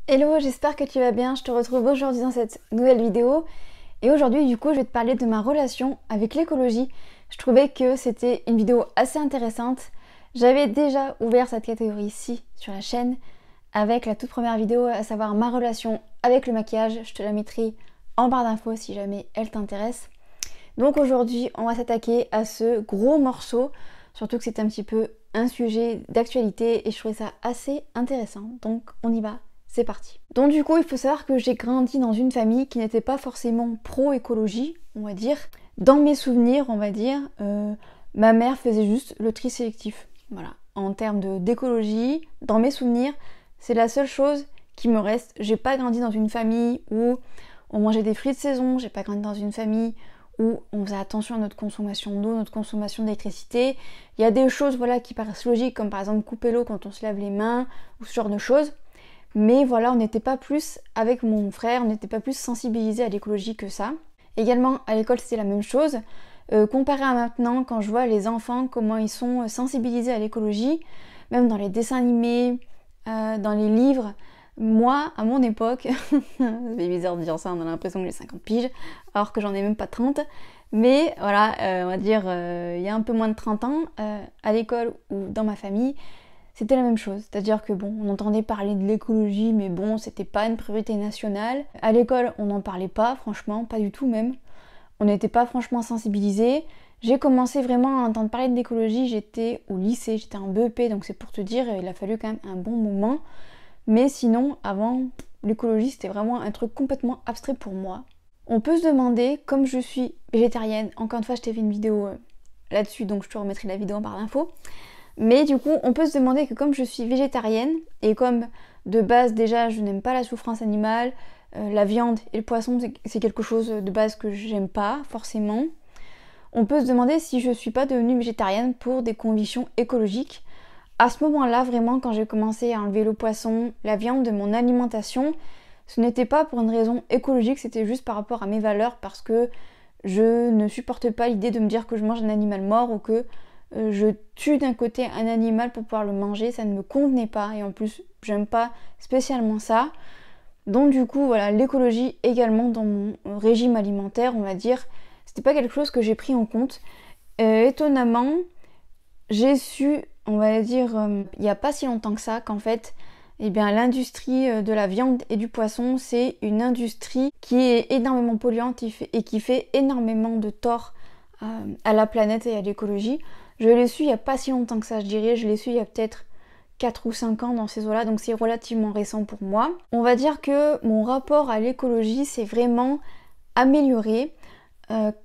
Hello, j'espère que tu vas bien. Je te retrouve aujourd'hui dans cette nouvelle vidéo. Et aujourd'hui, du coup, je vais te parler de ma relation avec l'écologie. Je trouvais que c'était une vidéo assez intéressante. J'avais déjà ouvert cette catégorie-ci sur la chaîne avec la toute première vidéo, à savoir ma relation avec le maquillage. Je te la mettrai en barre d'infos si jamais elle t'intéresse. Donc aujourd'hui, on va s'attaquer à ce gros morceau, surtout que c'est un petit peu un sujet d'actualité et je trouvais ça assez intéressant. Donc on y va. C'est parti. Donc du coup, il faut savoir que j'ai grandi dans une famille qui n'était pas forcément pro-écologie, on va dire. Dans mes souvenirs, on va dire, ma mère faisait juste le tri sélectif. Voilà. En termes d'écologie, dans mes souvenirs, c'est la seule chose qui me reste. J'ai pas grandi dans une famille où on mangeait des fruits de saison, j'ai pas grandi dans une famille où on faisait attention à notre consommation d'eau, notre consommation d'électricité. Il y a des choses voilà, qui paraissent logiques, comme par exemple couper l'eau quand on se lave les mains, ou ce genre de choses. Mais voilà, on n'était pas plus, avec mon frère, on n'était pas plus sensibilisés à l'écologie que ça. Également, à l'école, c'était la même chose. Comparé à maintenant, quand je vois les enfants, comment ils sont sensibilisés à l'écologie, même dans les dessins animés, dans les livres, moi, à mon époque, c'est bizarre de dire ça, on a l'impression que j'ai 50 piges, alors que j'en ai même pas 30. Mais voilà, on va dire, il y a un peu moins de 30 ans, à l'école ou dans ma famille, c'était la même chose, c'est-à-dire que bon, on entendait parler de l'écologie, mais bon, c'était pas une priorité nationale. À l'école, on n'en parlait pas, franchement, pas du tout même. On n'était pas franchement sensibilisés. J'ai commencé vraiment à entendre parler de l'écologie, j'étais au lycée, j'étais en BEP, donc c'est pour te dire, il a fallu quand même un bon moment. Mais sinon, avant, l'écologie, c'était vraiment un truc complètement abstrait pour moi. On peut se demander, comme je suis végétarienne, encore une fois, je t'ai fait une vidéo là-dessus, donc je te remettrai la vidéo en barre d'infos. Mais du coup, on peut se demander que comme je suis végétarienne, et comme de base déjà je n'aime pas la souffrance animale, la viande et le poisson c'est quelque chose de base que j'aime pas forcément, on peut se demander si je suis pas devenue végétarienne pour des convictions écologiques. À ce moment-là, vraiment, quand j'ai commencé à enlever le poisson, la viande de mon alimentation, ce n'était pas pour une raison écologique, c'était juste par rapport à mes valeurs, parce que je ne supporte pas l'idée de me dire que je mange un animal mort ou que je tue d'un côté un animal pour pouvoir le manger, ça ne me convenait pas et en plus j'aime pas spécialement ça. Donc du coup voilà, l'écologie également dans mon régime alimentaire, on va dire, c'était pas quelque chose que j'ai pris en compte. Étonnamment, j'ai su, on va dire, il n'y a pas si longtemps que ça, qu'en fait, eh bien, l'industrie de la viande et du poisson, c'est une industrie qui est énormément polluante et qui fait énormément de tort à la planète et à l'écologie. Je l'ai su il n'y a pas si longtemps que ça, je dirais. Je l'ai su il y a peut-être 4 ou 5 ans dans ces eaux-là, donc c'est relativement récent pour moi. On va dire que mon rapport à l'écologie s'est vraiment amélioré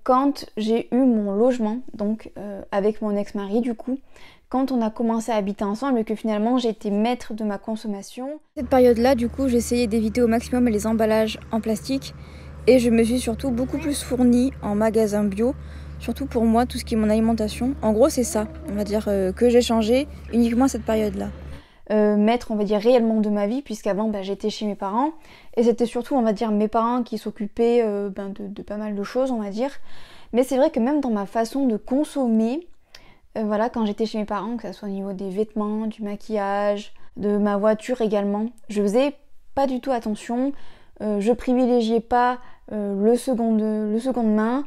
quand j'ai eu mon logement, donc avec mon ex-mari du coup, quand on a commencé à habiter ensemble et que finalement j'ai été maître de ma consommation. Cette période-là, du coup, j'essayais d'éviter au maximum les emballages en plastique et je me suis surtout beaucoup plus fournie en magasin bio. Surtout pour moi, tout ce qui est mon alimentation. En gros, c'est ça, on va dire, que j'ai changé uniquement à cette période-là. Maître, on va dire, réellement de ma vie, puisqu'avant, j'étais chez mes parents. Et c'était surtout, on va dire, mes parents qui s'occupaient de pas mal de choses, on va dire. Mais c'est vrai que même dans ma façon de consommer, voilà, quand j'étais chez mes parents, que ce soit au niveau des vêtements, du maquillage, de ma voiture également, je faisais pas du tout attention. Je privilégiais pas le seconde main.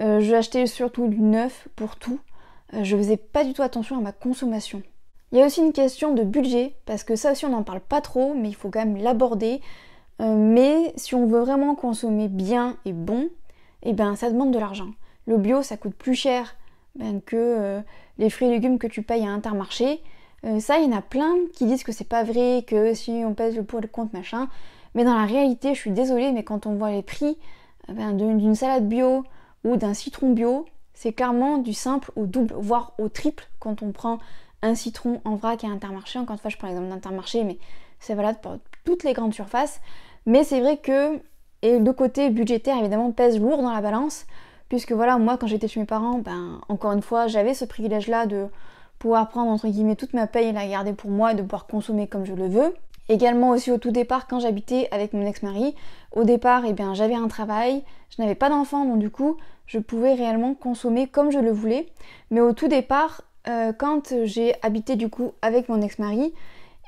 Je achetais surtout du neuf pour tout. Je faisais pas du tout attention à ma consommation. Il y a aussi une question de budget, parce que ça aussi on n'en parle pas trop, mais il faut quand même l'aborder. Mais si on veut vraiment consommer bien et bon, eh ben ça demande de l'argent. Le bio ça coûte plus cher que les fruits et légumes que tu payes à Intermarché. Ça, il y en a plein qui disent que c'est pas vrai, que si on pèse le pour et le contre, machin. Mais dans la réalité, je suis désolée, mais quand on voit les prix d'une salade bio ou d'un citron bio, c'est clairement du simple au double, voire au triple quand on prend un citron en vrac à Intermarché. Encore une fois, je prends l'exemple d'Intermarché, mais c'est valable pour toutes les grandes surfaces. Mais c'est vrai que et le côté budgétaire, évidemment, pèse lourd dans la balance, puisque voilà, moi, quand j'étais chez mes parents, encore une fois, j'avais ce privilège-là de pouvoir prendre, entre guillemets, toute ma paye et la garder pour moi et de pouvoir consommer comme je le veux. Également aussi au tout départ, quand j'habitais avec mon ex-mari, au départ, j'avais un travail, je n'avais pas d'enfant, donc du coup, je pouvais réellement consommer comme je le voulais. Mais au tout départ, quand j'ai habité du coup avec mon ex-mari,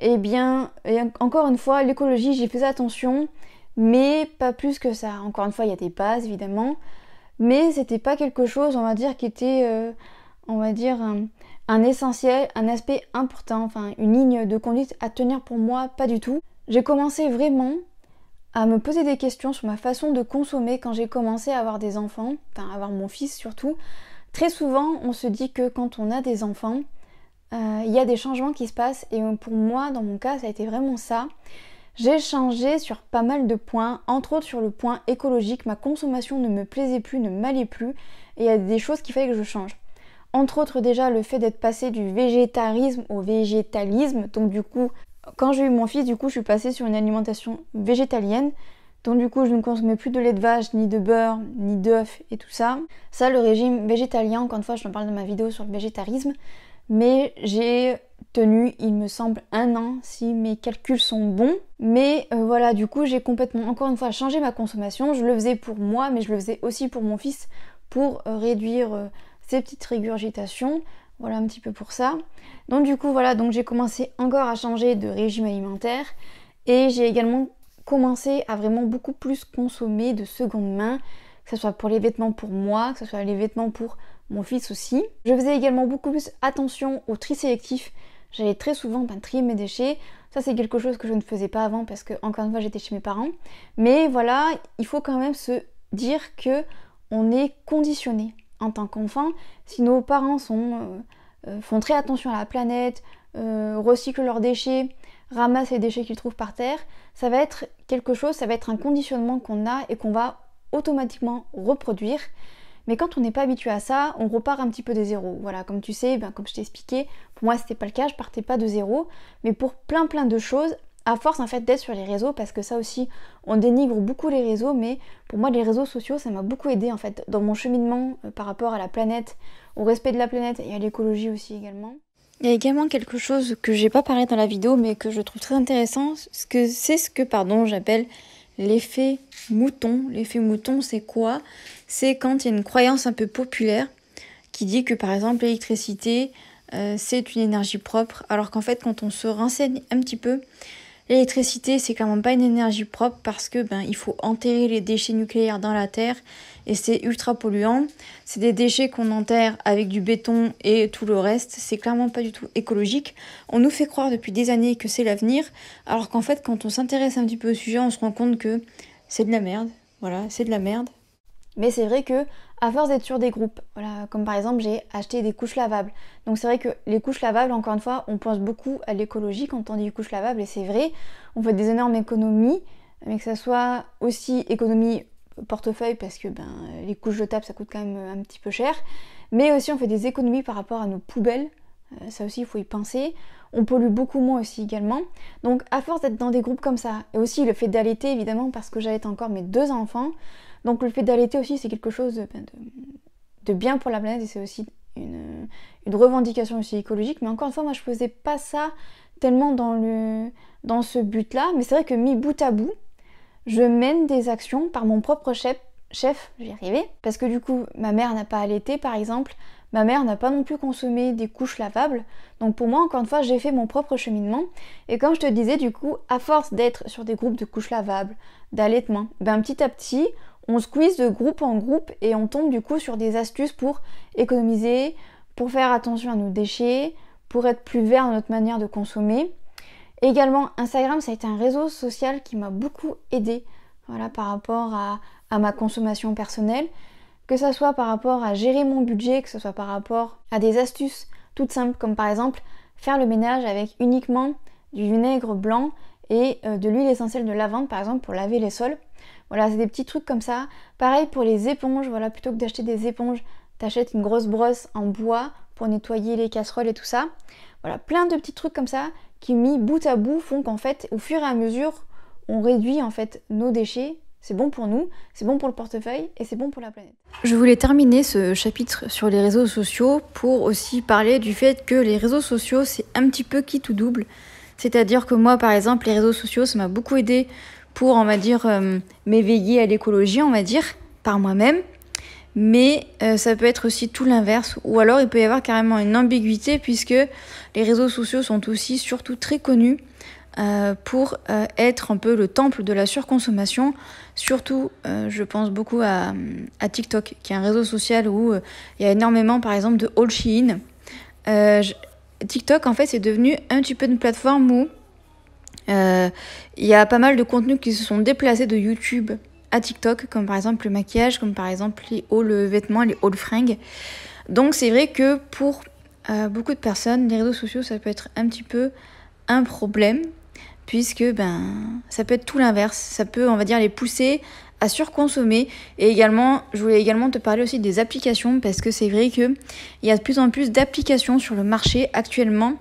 Eh bien, encore une fois, l'écologie, j'y faisais attention, mais pas plus que ça. Encore une fois, il y a des bases, évidemment, mais c'était pas quelque chose, on va dire, qui était, on va dire, un essentiel, un aspect important, enfin, une ligne de conduite à tenir pour moi, pas du tout. J'ai commencé vraiment à me poser des questions sur ma façon de consommer quand j'ai commencé à avoir des enfants, enfin, à avoir mon fils surtout. Très souvent, on se dit que quand on a des enfants, il y a des changements qui se passent, et pour moi, dans mon cas, ça a été vraiment ça. J'ai changé sur pas mal de points, entre autres sur le point écologique. Ma consommation ne me plaisait plus, ne m'allait plus, et il y a des choses qu'il fallait que je change. Entre autres déjà le fait d'être passé du végétarisme au végétalisme. Donc du coup, quand j'ai eu mon fils, du coup je suis passée sur une alimentation végétalienne. Donc du coup je ne consommais plus de lait de vache, ni de beurre, ni d'œufs et tout ça. Ça, le régime végétalien, encore une fois je en parle dans ma vidéo sur le végétarisme. Mais j'ai tenu, il me semble, 1 an si mes calculs sont bons. Mais voilà, du coup j'ai complètement, encore une fois, changé ma consommation. Je le faisais pour moi, mais je le faisais aussi pour mon fils, pour réduire ces petites régurgitations. Voilà un petit peu pour ça. Donc du coup voilà, donc j'ai commencé encore à changer de régime alimentaire. Et j'ai également commencé à vraiment beaucoup plus consommer de seconde main, que ce soit pour les vêtements pour moi, que ce soit les vêtements pour mon fils aussi. Je faisais également beaucoup plus attention au tri sélectif. J'allais très souvent trier mes déchets. Ça c'est quelque chose que je ne faisais pas avant parce que, encore une fois, j'étais chez mes parents. Mais voilà, il faut quand même se dire que on est conditionné en tant qu'enfant. Si nos parents font très attention à la planète, recyclent leurs déchets, ramassent les déchets qu'ils trouvent par terre, ça va être quelque chose, ça va être un conditionnement qu'on a et qu'on va automatiquement reproduire. Mais quand on n'est pas habitué à ça, on repart un petit peu de zéro. Voilà, comme tu sais, comme je t'ai expliqué, pour moi c'était pas le cas, je partais pas de zéro. Mais pour plein de choses, à force en fait d'être sur les réseaux, parce que ça aussi, on dénigre beaucoup les réseaux, mais pour moi les réseaux sociaux, ça m'a beaucoup aidé en fait dans mon cheminement par rapport à la planète, au respect de la planète et à l'écologie aussi également. Il y a également quelque chose que j'ai pas parlé dans la vidéo, mais que je trouve très intéressant, c'est ce que j'appelle l'effet mouton. L'effet mouton, c'est quoi? C'est quand il y a une croyance un peu populaire qui dit que par exemple l'électricité c'est une énergie propre, alors qu'en fait quand on se renseigne un petit peu, l'électricité c'est clairement pas une énergie propre parce que il faut enterrer les déchets nucléaires dans la terre et c'est ultra polluant. C'est des déchets qu'on enterre avec du béton et tout le reste, c'est clairement pas du tout écologique. On nous fait croire depuis des années que c'est l'avenir, alors qu'en fait quand on s'intéresse un petit peu au sujet, on se rend compte que c'est de la merde. Voilà, c'est de la merde. Mais c'est vrai que à force d'être sur des groupes, voilà, comme par exemple j'ai acheté des couches lavables. Donc c'est vrai que les couches lavables, encore une fois, on pense beaucoup à l'écologie quand on dit couches lavables, et c'est vrai, on fait des énormes économies, mais que ça soit aussi économie portefeuille parce que les couches jetables ça coûte quand même un petit peu cher, mais aussi on fait des économies par rapport à nos poubelles, ça aussi il faut y penser. On pollue beaucoup moins aussi également. Donc à force d'être dans des groupes comme ça, et aussi le fait d'allaiter évidemment parce que j'allaite encore mes 2 enfants, donc le fait d'allaiter aussi c'est quelque chose de bien pour la planète et c'est aussi une revendication aussi écologique. Mais encore une fois, moi je faisais pas ça tellement dans ce but là, mais c'est vrai que mis bout à bout, je mène des actions par mon propre chef, j'y arrivais, parce que du coup ma mère n'a pas allaité par exemple, ma mère n'a pas non plus consommé des couches lavables, donc pour moi encore une fois j'ai fait mon propre cheminement. Et comme je te disais, du coup à force d'être sur des groupes de couches lavables, d'allaitement, petit à petit on squeeze de groupe en groupe et on tombe du coup sur des astuces pour économiser, pour faire attention à nos déchets, pour être plus vert dans notre manière de consommer. Également, Instagram, ça a été un réseau social qui m'a beaucoup aidée, voilà, par rapport à ma consommation personnelle, que ce soit par rapport à gérer mon budget, que ce soit par rapport à des astuces toutes simples, comme par exemple faire le ménage avec uniquement du vinaigre blanc et de l'huile essentielle de lavande, par exemple, pour laver les sols. Voilà, c'est des petits trucs comme ça. Pareil pour les éponges, voilà, plutôt que d'acheter des éponges, t'achètes une grosse brosse en bois pour nettoyer les casseroles et tout ça. Voilà, plein de petits trucs comme ça qui mis bout à bout font qu'en fait, au fur et à mesure, on réduit en fait nos déchets. C'est bon pour nous, c'est bon pour le portefeuille et c'est bon pour la planète. Je voulais terminer ce chapitre sur les réseaux sociaux pour aussi parler du fait que les réseaux sociaux, c'est un petit peu qui tout double. C'est-à-dire que moi, par exemple, les réseaux sociaux, ça m'a beaucoup aidé pour, on va dire, m'éveiller à l'écologie, on va dire, par moi-même. mais ça peut être aussi tout l'inverse, ou alors il peut y avoir carrément une ambiguïté puisque les réseaux sociaux sont aussi surtout très connus pour être un peu le temple de la surconsommation. Surtout, je pense beaucoup à TikTok, qui est un réseau social où il y a énormément, par exemple, de haul Shein. TikTok, en fait, c'est devenu un petit peu une plateforme où il y a pas mal de contenus qui se sont déplacés de YouTube à TikTok, comme par exemple le maquillage, comme par exemple les hauls vêtements, les hauls fringues. Donc c'est vrai que pour beaucoup de personnes, les réseaux sociaux, ça peut être un petit peu un problème, puisque ça peut être tout l'inverse. Ça peut, on va dire, les pousser à surconsommer. Et également, je voulais également te parler aussi des applications, parce que c'est vrai qu'il y a de plus en plus d'applications sur le marché actuellement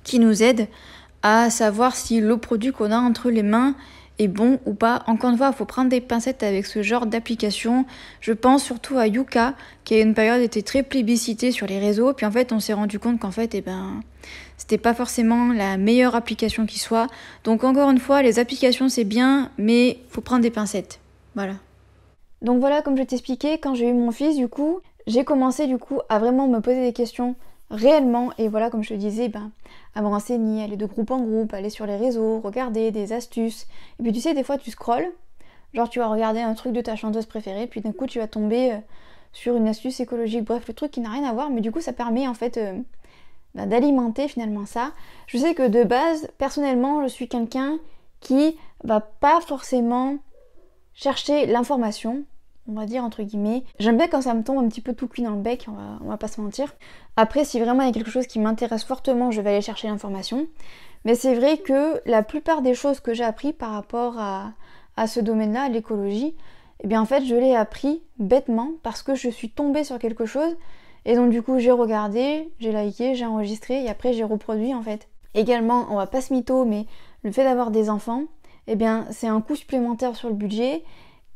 qui nous aident à savoir si le produit qu'on a entre les mains est bon ou pas. Encore une fois, il faut prendre des pincettes avec ce genre d'application. Je pense surtout à Yuka, qui à une période était très plébiscité sur les réseaux. Puis en fait, on s'est rendu compte qu'en fait, c'était pas forcément la meilleure application qui soit. Donc encore une fois, les applications c'est bien, mais il faut prendre des pincettes. Voilà. Donc voilà, comme je t'expliquais, quand j'ai eu mon fils, du coup, j'ai commencé à vraiment me poser des questions réellement, et voilà, comme je te disais, à me renseigner, aller de groupe en groupe, aller sur les réseaux, regarder des astuces. Et puis tu sais, des fois tu scrolles, genre tu vas regarder un truc de ta chanteuse préférée, puis d'un coup tu vas tomber sur une astuce écologique, bref, le truc qui n'a rien à voir, mais du coup ça permet en fait d'alimenter finalement ça. Je sais que de base, personnellement, je suis quelqu'un qui va pas forcément chercher l'information, on va dire entre guillemets. J'aime bien quand ça me tombe un petit peu tout cuit dans le bec, on va pas se mentir. Après, si vraiment il y a quelque chose qui m'intéresse fortement, je vais aller chercher l'information. Mais c'est vrai que la plupart des choses que j'ai appris par rapport à ce domaine-là, à l'écologie, eh bien en fait je l'ai appris bêtement parce que je suis tombée sur quelque chose et donc du coup j'ai regardé, j'ai liké, j'ai enregistré et après j'ai reproduit en fait. Également, on va pas se mytho, mais le fait d'avoir des enfants, eh bien c'est un coût supplémentaire sur le budget.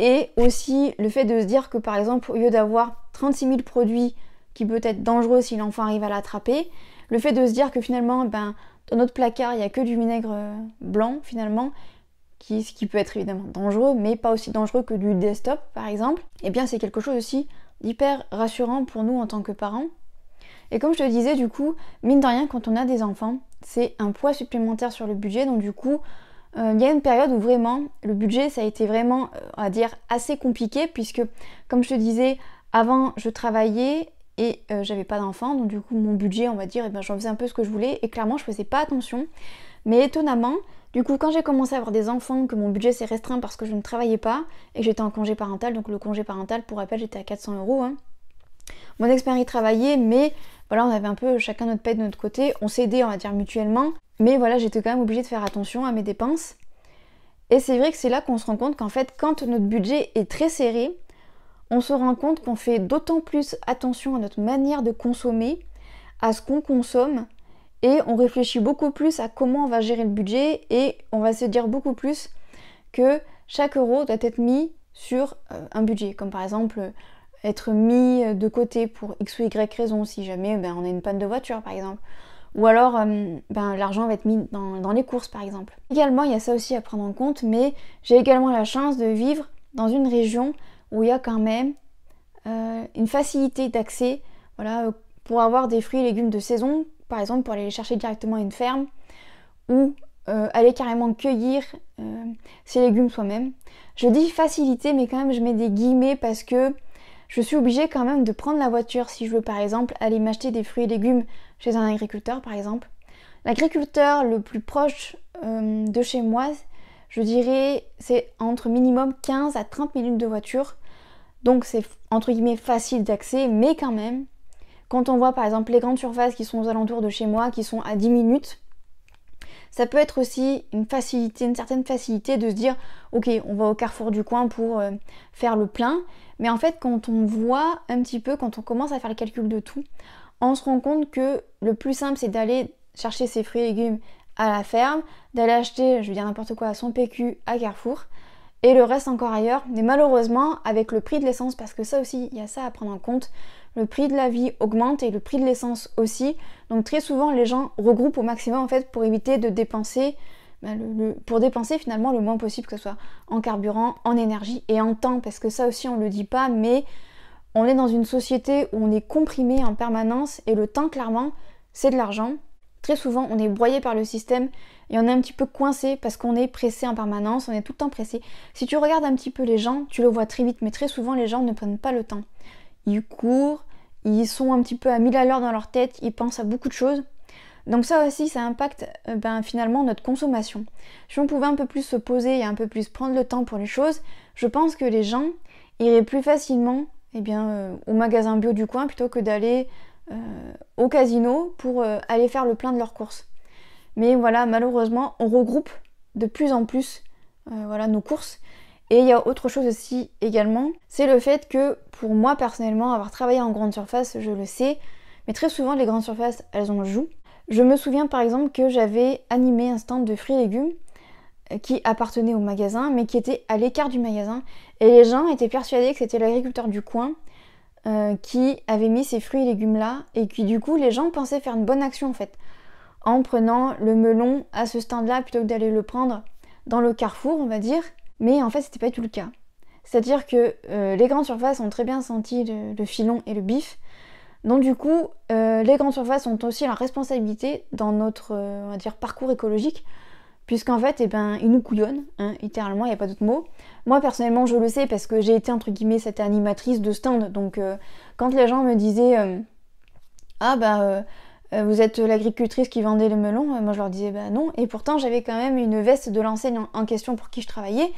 Et aussi le fait de se dire que par exemple, au lieu d'avoir 36 000 produits qui peut être dangereux si l'enfant arrive à l'attraper, le fait de se dire que finalement, dans notre placard, il n'y a que du vinaigre blanc finalement, ce qui peut être évidemment dangereux, mais pas aussi dangereux que du desktop par exemple, et bien c'est quelque chose aussi d'hyper rassurant pour nous en tant que parents. Et comme je te disais, du coup, mine de rien, quand on a des enfants, c'est un poids supplémentaire sur le budget, donc du coup, il y a une période où vraiment le budget ça a été vraiment on va dire assez compliqué puisque comme je te disais avant je travaillais et j'avais pas d'enfant donc du coup mon budget on va dire j'en faisais un peu ce que je voulais et clairement je faisais pas attention, mais étonnamment du coup quand j'ai commencé à avoir des enfants que mon budget s'est restreint parce que je ne travaillais pas et que j'étais en congé parental, donc le congé parental pour rappel j'étais à 400 €. Mon ex-mari y travaillait mais voilà on avait un peu chacun notre paye de notre côté, on s'aidait on va dire mutuellement. Mais voilà, j'étais quand même obligée de faire attention à mes dépenses. Et c'est vrai que c'est là qu'on se rend compte qu'en fait, quand notre budget est très serré, on se rend compte qu'on fait d'autant plus attention à notre manière de consommer, à ce qu'on consomme, et on réfléchit beaucoup plus à comment on va gérer le budget, et on va se dire beaucoup plus que chaque euro doit être mis sur un budget, comme par exemple être mis de côté pour X ou Y raison, si jamais on a une panne de voiture par exemple. Ou alors l'argent va être mis dans les courses par exemple. Également il y a ça aussi à prendre en compte, mais j'ai également la chance de vivre dans une région où il y a quand même une facilité d'accès pour avoir des fruits et légumes de saison, par exemple pour aller les chercher directement à une ferme ou aller carrément cueillir ces légumes soi-même. Je dis facilité mais quand même je mets des guillemets parce que je suis obligée quand même de prendre la voiture si je veux par exemple aller m'acheter des fruits et légumes chez un agriculteur par exemple. L'agriculteur le plus proche de chez moi, je dirais c'est entre minimum 15 à 30 minutes de voiture. Donc c'est entre guillemets facile d'accès, mais quand même, quand on voit par exemple les grandes surfaces qui sont aux alentours de chez moi, qui sont à 10 minutes, ça peut être aussi une certaine facilité de se dire ok on va au carrefour du coin pour faire le plein. Mais en fait quand on voit un petit peu, quand on commence à faire le calcul de tout, on se rend compte que le plus simple c'est d'aller chercher ses fruits et légumes à la ferme, d'aller acheter, je vais dire n'importe quoi, son PQ à Carrefour, et le reste encore ailleurs. Mais malheureusement avec le prix de l'essence, parce que ça aussi il y a ça à prendre en compte, le prix de la vie augmente et le prix de l'essence aussi, donc très souvent les gens regroupent au maximum en fait pour éviter de dépenser pour dépenser finalement le moins possible, que ce soit en carburant, en énergie et en temps, parce que ça aussi on le dit pas, mais on est dans une société où on est comprimé en permanence et le temps, clairement, c'est de l'argent. Très souvent, on est broyé par le système et on est un petit peu coincé parce qu'on est pressé en permanence, on est tout le temps pressé. Si tu regardes un petit peu les gens, tu le vois très vite, mais très souvent, les gens ne prennent pas le temps. Ils courent, ils sont un petit peu à 1000 à l'heure dans leur tête, ils pensent à beaucoup de choses. Donc ça aussi, ça impacte finalement notre consommation. Si on pouvait un peu plus se poser et un peu plus prendre le temps pour les choses, je pense que les gens iraient plus facilement au magasin bio du coin plutôt que d'aller au casino pour aller faire le plein de leurs courses. Mais voilà, malheureusement, on regroupe de plus en plus nos courses. Et il y a autre chose aussi également, c'est le fait que pour moi personnellement, avoir travaillé en grande surface, je le sais, mais très souvent les grandes surfaces, elles en jouent. Je me souviens par exemple que j'avais animé un stand de fruits et légumes qui appartenait au magasin, mais qui était à l'écart du magasin. Et les gens étaient persuadés que c'était l'agriculteur du coin qui avait mis ces fruits et légumes là, et qui du coup les gens pensaient faire une bonne action en fait, en prenant le melon à ce stand là plutôt que d'aller le prendre dans le carrefour, on va dire. Mais en fait c'était pas du tout le cas. C'est-à-dire que les grandes surfaces ont très bien senti le filon et le bif. Donc du coup, les grandes surfaces ont aussi la responsabilité dans notre on va dire, parcours écologique, puisqu'en fait, ils nous couillonnent, hein, littéralement, il n'y a pas d'autre mot. Moi, personnellement, je le sais parce que j'ai été, entre guillemets, cette animatrice de stand. Donc, quand les gens me disaient vous êtes l'agricultrice qui vendait les melons, moi je leur disais non. Et pourtant, j'avais quand même une veste de l'enseigne en question pour qui je travaillais.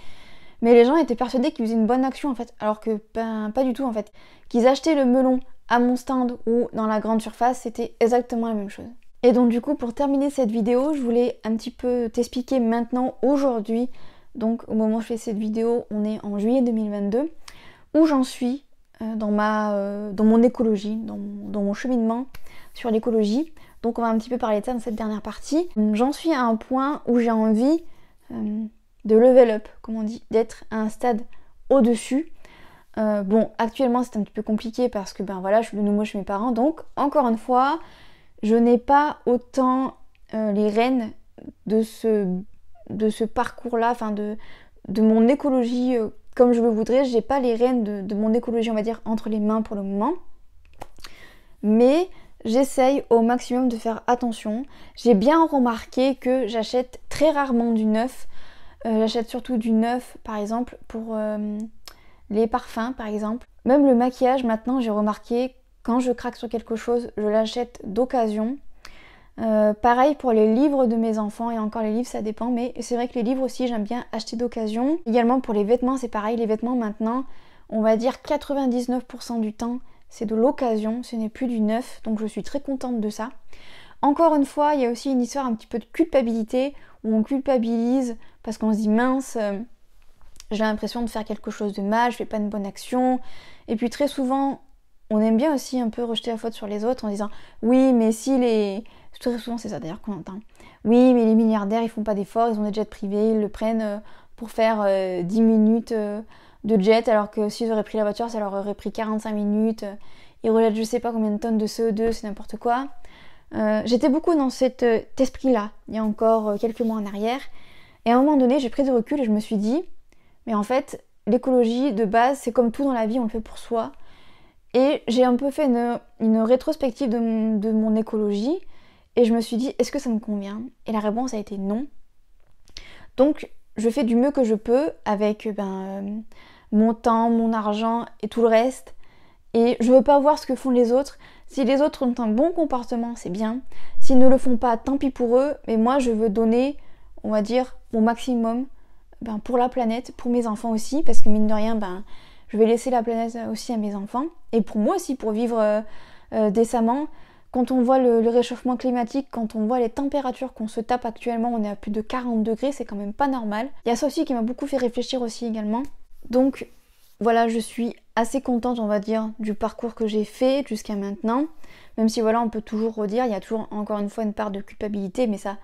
Mais les gens étaient persuadés qu'ils faisaient une bonne action, en fait. Alors que, pas du tout, en fait. Qu'ils achetaient le melon à mon stand ou dans la grande surface, c'était exactement la même chose. Et donc du coup, pour terminer cette vidéo, je voulais un petit peu t'expliquer maintenant, aujourd'hui, donc au moment où je fais cette vidéo, on est en juillet 2022, où j'en suis dans mon écologie, dans mon cheminement sur l'écologie. Donc on va un petit peu parler de ça dans cette dernière partie. J'en suis à un point où j'ai envie de level up, comme on dit, d'être à un stade au-dessus. Actuellement c'est un petit peu compliqué parce que je suis de nouveau chez mes parents, donc encore une fois, je n'ai pas autant les rênes de ce parcours-là, de mon écologie comme je le voudrais. J'ai pas les rênes de mon écologie, on va dire, entre les mains pour le moment. Mais j'essaye au maximum de faire attention. J'ai bien remarqué que j'achète très rarement du neuf. J'achète surtout du neuf, par exemple, pour les parfums, par exemple. Même le maquillage, maintenant, j'ai remarqué, quand je craque sur quelque chose, je l'achète d'occasion. Pareil pour les livres de mes enfants, et encore les livres ça dépend, mais c'est vrai que les livres aussi j'aime bien acheter d'occasion. Également pour les vêtements c'est pareil, les vêtements maintenant, on va dire 99% du temps c'est de l'occasion, ce n'est plus du neuf, donc je suis très contente de ça. Encore une fois, il y a aussi une histoire un petit peu de culpabilité, où on culpabilise parce qu'on se dit mince, j'ai l'impression de faire quelque chose de mal, je fais pas une bonne action, et puis très souvent on aime bien aussi un peu rejeter la faute sur les autres en disant oui mais si les... Très souvent c'est ça d'ailleurs qu'on entend. Oui mais les milliardaires ils font pas d'efforts, ils ont des jets privés, ils le prennent pour faire 10 minutes de jet alors que s'ils auraient pris la voiture ça leur aurait pris 45 minutes. Ils rejettent je sais pas combien de tonnes de CO2, c'est n'importe quoi. J'étais beaucoup dans cet esprit là il y a encore quelques mois en arrière, et à un moment donné j'ai pris du recul et je me suis dit mais en fait l'écologie de base c'est comme tout dans la vie, on le fait pour soi. Et j'ai un peu fait une rétrospective de mon écologie et je me suis dit est-ce que ça me convient? Et la réponse a été non. Donc je fais du mieux que je peux avec mon temps, mon argent et tout le reste. Et je veux pas voir ce que font les autres. Si les autres ont un bon comportement, c'est bien. S'ils ne le font pas, tant pis pour eux. Mais moi je veux donner, on va dire, mon maximum pour la planète, pour mes enfants aussi. Parce que mine de rien, je vais laisser la planète aussi à mes enfants. Et pour moi aussi, pour vivre décemment. Quand on voit le réchauffement climatique, quand on voit les températures qu'on se tape actuellement, on est à plus de 40 degrés, c'est quand même pas normal. Il y a ça aussi qui m'a beaucoup fait réfléchir aussi également. Donc voilà, je suis assez contente, on va dire, du parcours que j'ai fait jusqu'à maintenant. Même si voilà, on peut toujours redire, il y a toujours encore une fois une part de culpabilité, mais ça,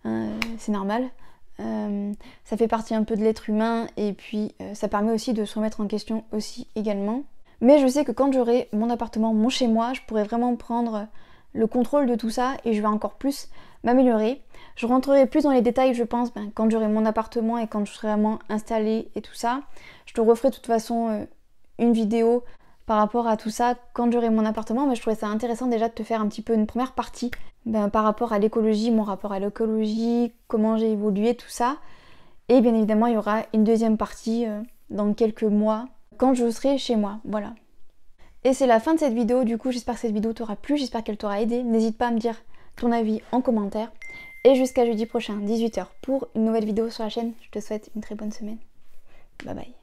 c'est normal. Ça fait partie un peu de l'être humain et puis ça permet aussi de se remettre en question aussi également. Mais je sais que quand j'aurai mon appartement, mon chez moi, je pourrai vraiment prendre le contrôle de tout ça et je vais encore plus m'améliorer. Je rentrerai plus dans les détails je pense quand j'aurai mon appartement et quand je serai vraiment installée et tout ça. Je te referai de toute façon une vidéo par rapport à tout ça quand j'aurai mon appartement. Mais je trouvais ça intéressant déjà de te faire un petit peu une première partie par rapport à l'écologie, mon rapport à l'écologie, comment j'ai évolué, tout ça. Et bien évidemment, il y aura une deuxième partie dans quelques mois, quand je serai chez moi, voilà. Et c'est la fin de cette vidéo, du coup j'espère que cette vidéo t'aura plu, j'espère qu'elle t'aura aidé. N'hésite pas à me dire ton avis en commentaire. Et jusqu'à jeudi prochain, 18 h, pour une nouvelle vidéo sur la chaîne. Je te souhaite une très bonne semaine. Bye bye.